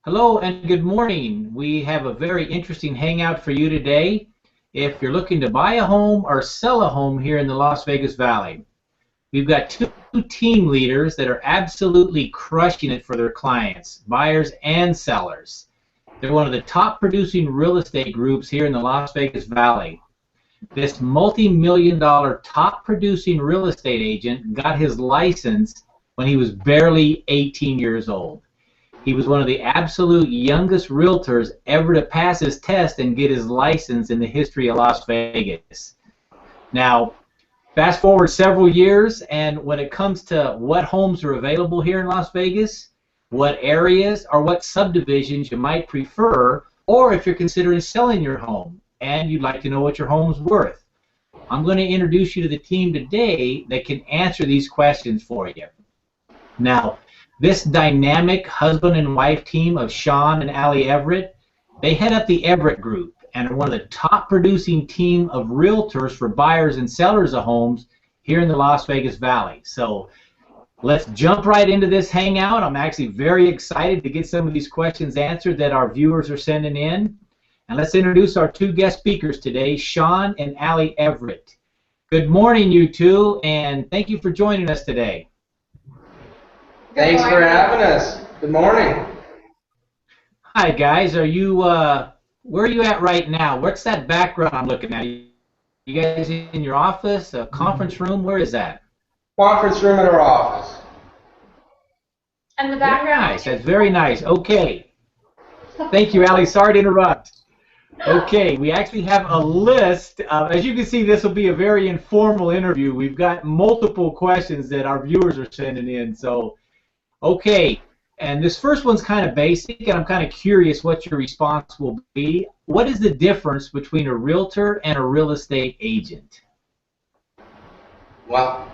Hello and good morning. We have a very interesting hangout for you today. If you're looking to buy a home or sell a home here in the Las Vegas Valley, we've got two team leaders that are absolutely crushing it for their clients, buyers and sellers. They're one of the top producing real estate groups here in the Las Vegas Valley. This multi-million-dollar top producing real estate agent got his license when he was barely 18 years old. He was one of the absolute youngest realtors ever to pass his test and get his license in the history of Las Vegas. Now, fast forward several years, and when it comes to what homes are available here in Las Vegas, what areas or what subdivisions you might prefer, or if you're considering selling your home and you'd like to know what your home's worth, I'm going to introduce you to the team today that can answer these questions for you. Now, this dynamic husband and wife team of Sean and Allie Everett, they head up the Everett Group and are one of the top producing team of realtors for buyers and sellers of homes here in the Las Vegas Valley. So let's jump right into this hangout. I'm actually very excited to get some of these questions answered that our viewers are sending in. And let's introduce our two guest speakers today, Sean and Allie Everett. Good morning, you two, and thank you for joining us today. Thanks for having us. Good morning. Hi guys, are you where are you at right now? What's that background I'm looking at? You guys in your office, a conference room? Where is that? Conference room at our office. And the background. Very nice. That's very nice. Okay. Thank you, Allie. Sorry to interrupt. Okay, we actually have a list. As you can see, this will be a very informal interview. We've got multiple questions that our viewers are sending in. So, okay. And this first one's kind of basic, and I'm kind of curious what your response will be. What is the difference between a realtor and a real estate agent? Well,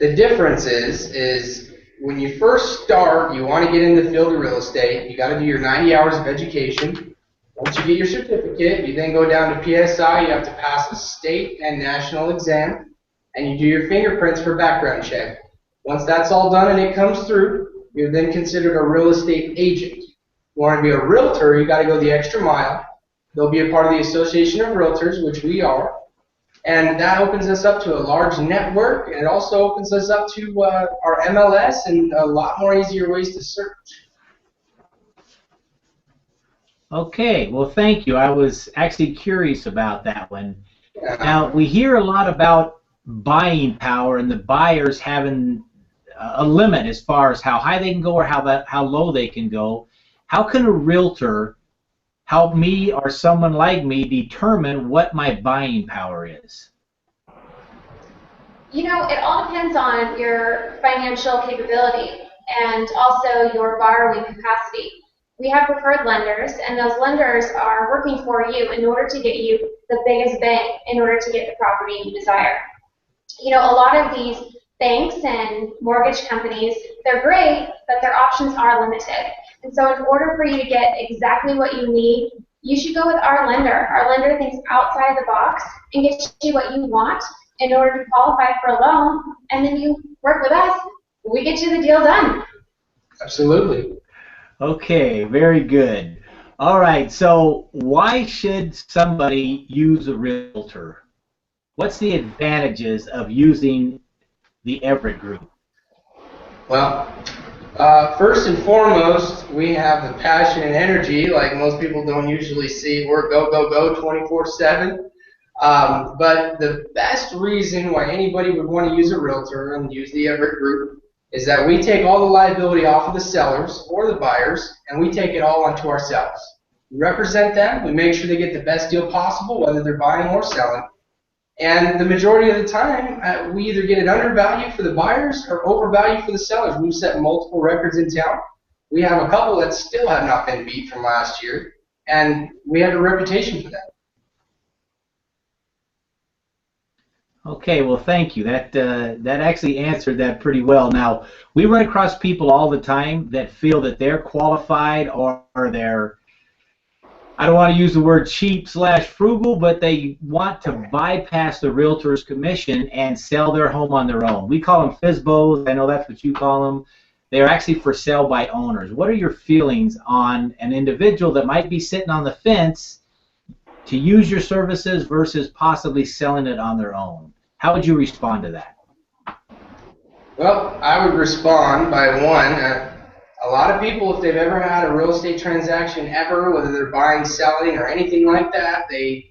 the difference is when you first start, you want to get in the field of real estate, you got to do your 90 hours of education. Once you get your certificate, you then go down to PSI, you have to pass a state and national exam, and you do your fingerprints for background check. Once that's all done and it comes through, you're then considered a real estate agent. If you want to be a realtor, you got to go the extra mile. They'll be a part of the Association of Realtors, which we are, and that opens us up to a large network, and it also opens us up to our MLS and a lot more easier ways to search. Okay, well, thank you. I was actually curious about that one. Now, we hear a lot about buying power and the buyers having a limit as far as how high they can go or how low they can go. How can a realtor help me or someone like me determine what my buying power is? You know, it all depends on your financial capability and also your borrowing capacity. We have preferred lenders, and those lenders are working for you in order to get you the biggest bang in order to get the property you desire. You know, a lot of these banks and mortgage companies, they're great, but their options are limited. And so in order for you to get exactly what you need, you should go with our lender. Our lender thinks outside the box and gets you what you want in order to qualify for a loan, and then you work with us. We get you the deal done. Absolutely. Okay, very good. All right, so why should somebody use a realtor? What's the advantages of using the Everett Group? Well, first and foremost, we have the passion and energy, like most people don't usually see. We're go, go, go 24/7. But the best reason why anybody would want to use a realtor and use the Everett Group is that we take all the liability off of the sellers or the buyers, and we take it all onto ourselves. We represent them. We make sure they get the best deal possible, whether they're buying or selling. And the majority of the time, we either get it undervalued for the buyers or overvalued for the sellers. We've set multiple records in town. We have a couple that still have not been beat from last year, and we have a reputation for that. Okay, well, thank you. That actually answered that pretty well. Now, we run across people all the time that feel that they're qualified or they're, I don't want to use the word cheap/frugal, but they want to bypass the realtor's commission and sell their home on their own. We call them FSBOs. I know that's what you call them. They are actually for sale by owners. What are your feelings on an individual that might be sitting on the fence to use your services versus possibly selling it on their own? How would you respond to that? Well, I would respond by one, a lot of people, if they've ever had a real estate transaction ever, whether they're buying, selling, or anything like that, they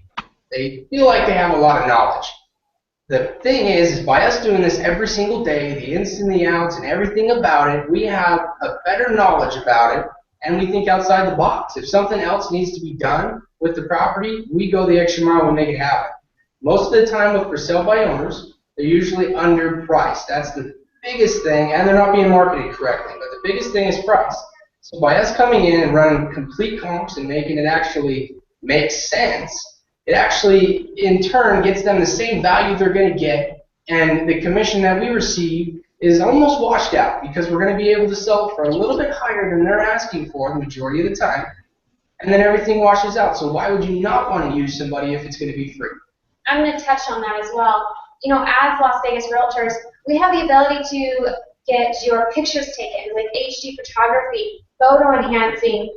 feel like they have a lot of knowledge. The thing is by us doing this every single day, the ins and the outs and everything about it, we have a better knowledge about it, and we think outside the box. If something else needs to be done with the property, we go the extra mile and make it happen. Most of the time with for sale by owners, they're usually underpriced. That's the biggest thing, and they're not being marketed correctly. But the biggest thing is price. So by us coming in and running complete comps and making it actually make sense, it actually in turn gets them the same value they're going to get, and the commission that we receive is almost washed out because we're going to be able to sell it for a little bit higher than they're asking for the majority of the time, and then everything washes out. So why would you not want to use somebody if it's going to be free? I'm going to touch on that as well. You know, as Las Vegas Realtors, we have the ability to get your pictures taken with HD photography, photo enhancing.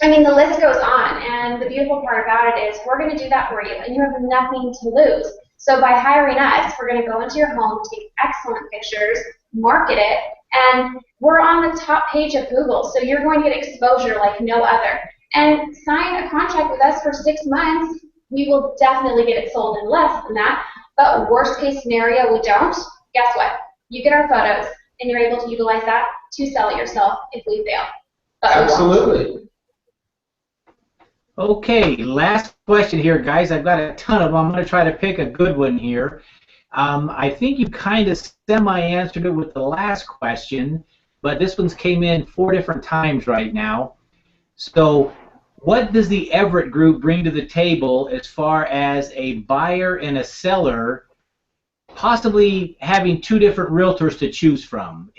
I mean, the list goes on, and the beautiful part about it is we're going to do that for you, and you have nothing to lose. So by hiring us, we're going to go into your home, take excellent pictures, market it, and we're on the top page of Google, so you're going to get exposure like no other. And sign a contract with us for 6 months. We will definitely get it sold in less than that, but worst case scenario, we don't. Guess what? You get our photos, and you're able to utilize that to sell it yourself if we fail. But Absolutely. Okay, last question here, guys. I've got a ton of them. I'm going to try to pick a good one here. I think you kind of semi-answered it with the last question, but this one's came in 4 different times right now. So what does the Everett Group bring to the table as far as a buyer and a seller possibly having 2 different realtors to choose from?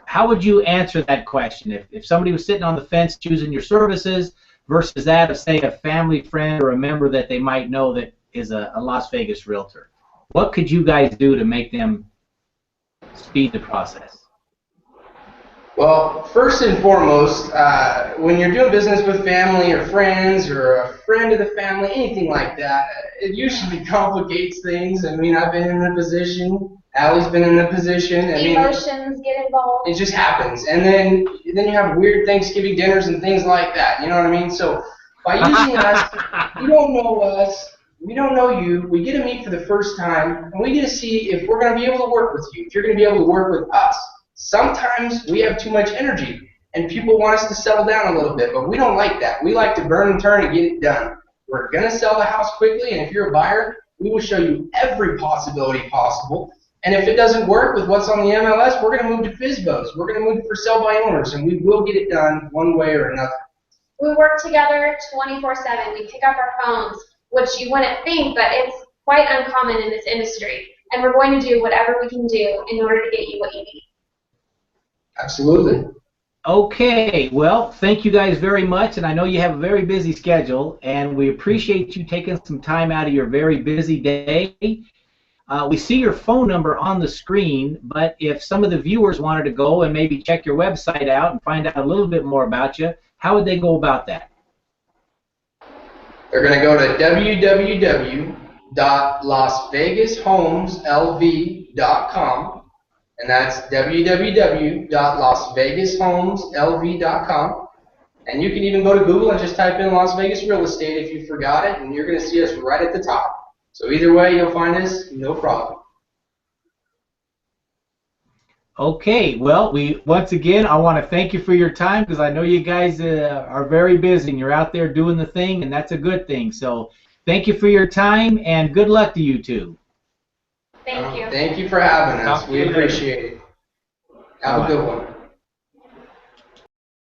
How would you answer that question? If somebody was sitting on the fence choosing your services versus that of, say, a family friend or a member that they might know that is a Las Vegas realtor, what could you guys do to make them speed the process? Well, first and foremost, when you're doing business with family or friends or a friend of the family, anything like that, it usually complicates things. I mean, I've been in the position, Allie's been in the position. Emotions get involved. It just happens. And then you have weird Thanksgiving dinners and things like that. You know what I mean? So by using us, you don't know us, we don't know you, we get to meet for the first time, and we get to see if we're going to be able to work with you, if you're going to be able to work with us. Sometimes we have too much energy, and people want us to settle down a little bit, but we don't like that. We like to burn and turn and get it done. We're going to sell the house quickly, and if you're a buyer, we will show you every possibility possible. And if it doesn't work with what's on the MLS, we're going to move to FSBOs. We're going to move to for sale by owners, and we will get it done one way or another. We work together 24/7. We pick up our phones, which you wouldn't think, but it's quite uncommon in this industry. And we're going to do whatever we can do in order to get you what you need. Absolutely. Okay, well, thank you guys very much, and I know you have a very busy schedule, and we appreciate you taking some time out of your very busy day. We see your phone number on the screen, but if some of the viewers wanted to go and maybe check your website out and find out a little bit more about you, how would they go about that? They're going to go to www.lasvegashomeslv.com, and that's www.lasvegashomeslv.com. And you can even go to Google and just type in Las Vegas real estate if you forgot it, and you're going to see us right at the top. So either way, you'll find us, no problem. Okay, well, once again, I want to thank you for your time because I know you guys are very busy and you're out there doing the thing, and that's a good thing. So thank you for your time, and good luck to you two. Thank you. Thank you for having us. We appreciate it. Have a good one.